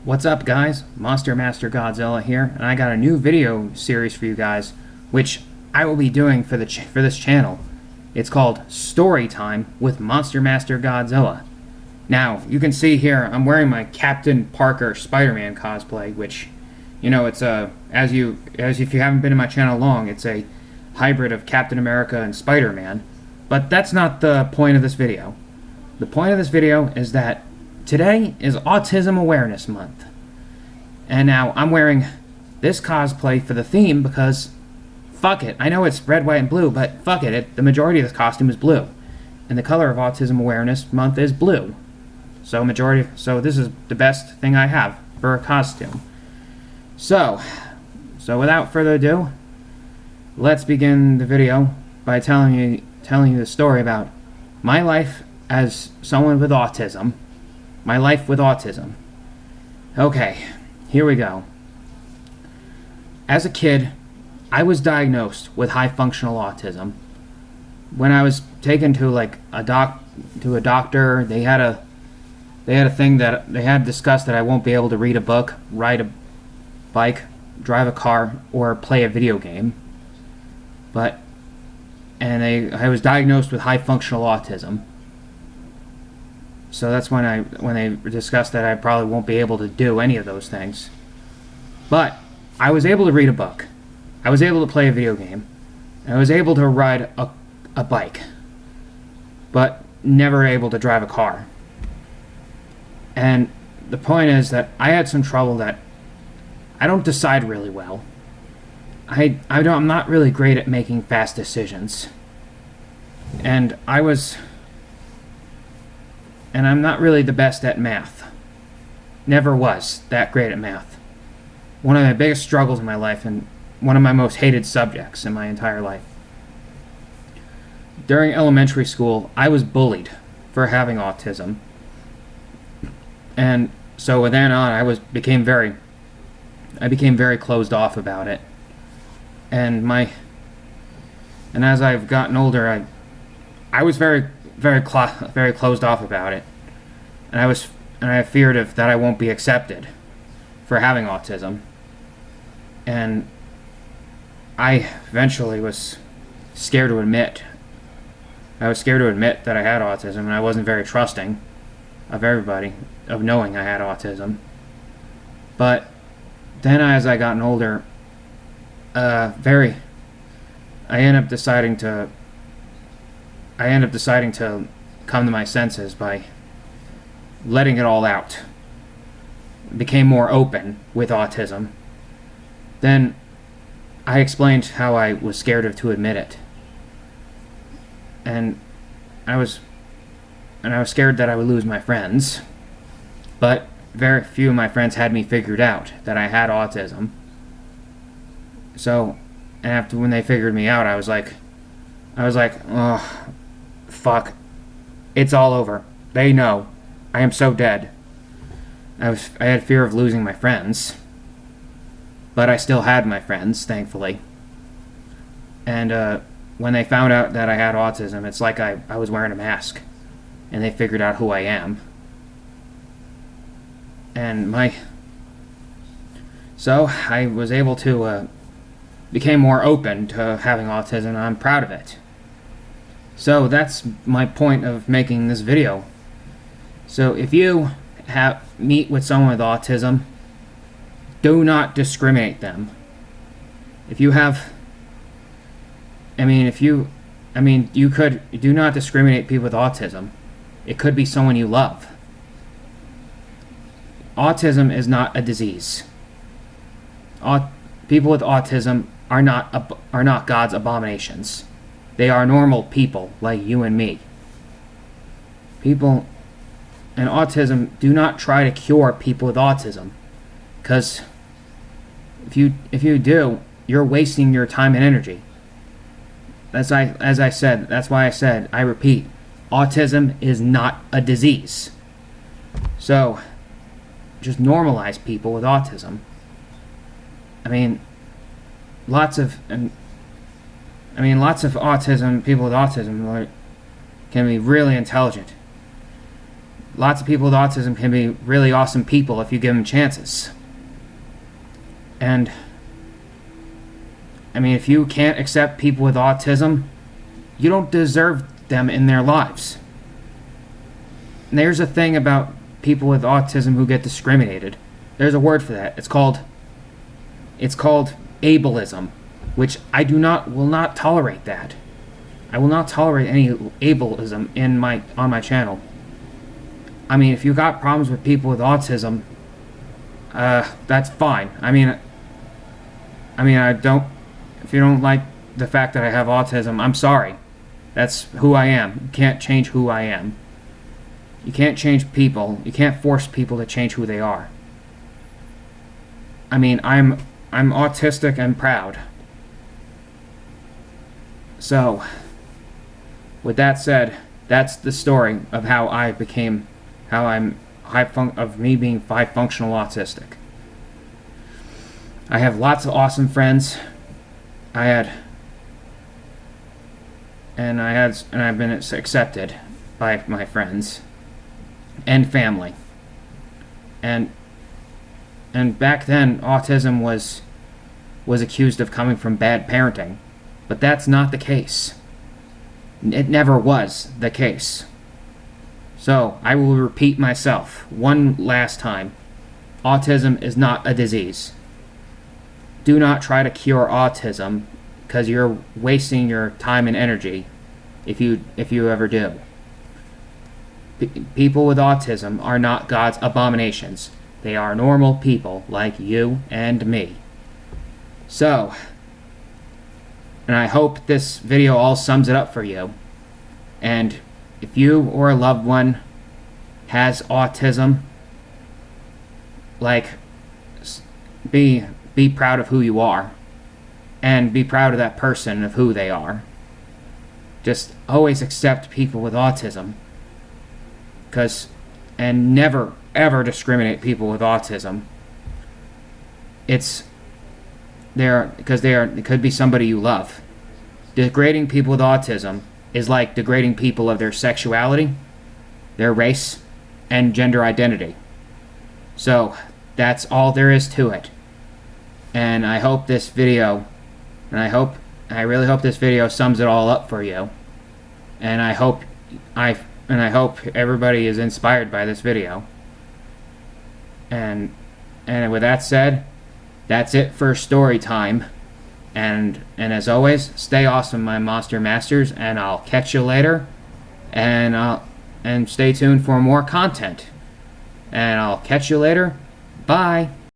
What's up, guys? Monster Master Godzilla here, and I got a new video series for you guys, which I will be doing for this channel. It's called Story Time with Monster Master Godzilla. Now, you can see here, I'm wearing my Captain Parker Spider-Man cosplay, which, you know, it's as if you haven't been in my channel long, it's a hybrid of Captain America and Spider-Man. But that's not the point of this video. The point of this video is that today is Autism Awareness Month. And now I'm wearing this cosplay for the theme because fuck it. I know it's red, white, and blue, but fuck it. The majority of this costume is blue. And the color of Autism Awareness Month is blue. So this is the best thing I have for a costume. So without further ado, let's begin the video by telling you the story about my life as someone with autism. My life with autism. Okay, here we go. As a kid, I was diagnosed with high functional autism. When I was taken to a doctor, they had a thing that they had discussed that I won't be able to read a book, ride a bike, drive a car, or play a video game. I was diagnosed with high functional autism. So that's when they discussed that I probably won't be able to do any of those things. But I was able to read a book. I was able to play a video game. And I was able to ride a bike. But never able to drive a car. And the point is that I had some trouble that I don't decide really well. I'm not really great at making fast decisions. And I'm not really the best at math. Never was that great at math. One of my biggest struggles in my life and one of my most hated subjects in my entire life. During elementary school, I was bullied for having autism. And so from then on, I became very closed off about it. And as I've gotten older, I was very closed off about it, and I feared that I won't be accepted for having autism, and I eventually was scared to admit. I was scared to admit that I had autism, and I wasn't very trusting of everybody of knowing I had autism. But then, as I gotten older, I ended up deciding to come to my senses by letting it all out. Became more open with autism. Then I explained how I was scared to admit it. And I was scared that I would lose my friends. But very few of my friends had me figured out that I had autism. So, and when they figured me out, I was like, oh, fuck. It's all over. They know. I am so dead. I had fear of losing my friends. But I still had my friends, thankfully. And when they found out that I had autism, it's like I was wearing a mask. And they figured out who I am. And so I was able to became more open to having autism, and I'm proud of it. So that's my point of making this video. So if you meet with someone with autism, do not discriminate them. Do not discriminate people with autism. It could be someone you love. Autism is not a disease. People with autism are not God's abominations. They are normal people like you and me. People and autism, do not try to cure people with autism, because if you do, you're wasting your time and energy. That's why I said, I repeat, autism is not a disease. So just normalize people with autism. Lots of people with autism can be really intelligent. lots of people with autism can be really awesome people if you give them chances. And I mean, if you can't accept people with autism, you don't deserve them in their lives. And there's a thing about people with autism who get discriminated. There's a word for that. It's called ableism, which will not tolerate that. I will not tolerate any ableism on my channel. I mean, if you got problems with people with autism, that's fine. I mean, if you don't like the fact that I have autism, I'm sorry. That's who I am. You can't change who I am. You can't change people. You can't force people to change who they are. I mean, I'm autistic and proud. So, with that said, that's the story of how of me being functional autistic. I have lots of awesome friends. I've been accepted by my friends and family. And back then, autism was accused of coming from bad parenting, but that's not the case. It never was the case. So, I will repeat myself one last time. Autism is not a disease. Do not try to cure autism, because you're wasting your time and energy if you ever do. People with autism are not God's abominations. They are normal people like you and me. So, and I hope this video all sums it up for you. And if you or a loved one has autism, be proud of who you are. And be proud of that person, of who they are. Just always accept people with autism. And never, ever discriminate people with autism. It could be somebody you love. Degrading people with autism is like degrading people of their sexuality, their race, and gender identity. So, that's all there is to it. And I hope this video, I really hope this video sums it all up for you. And I hope everybody is inspired by this video. And with that said, that's it for story time. And as always, stay awesome, my Monster Masters, and I'll catch you later. And stay tuned for more content. And I'll catch you later. Bye.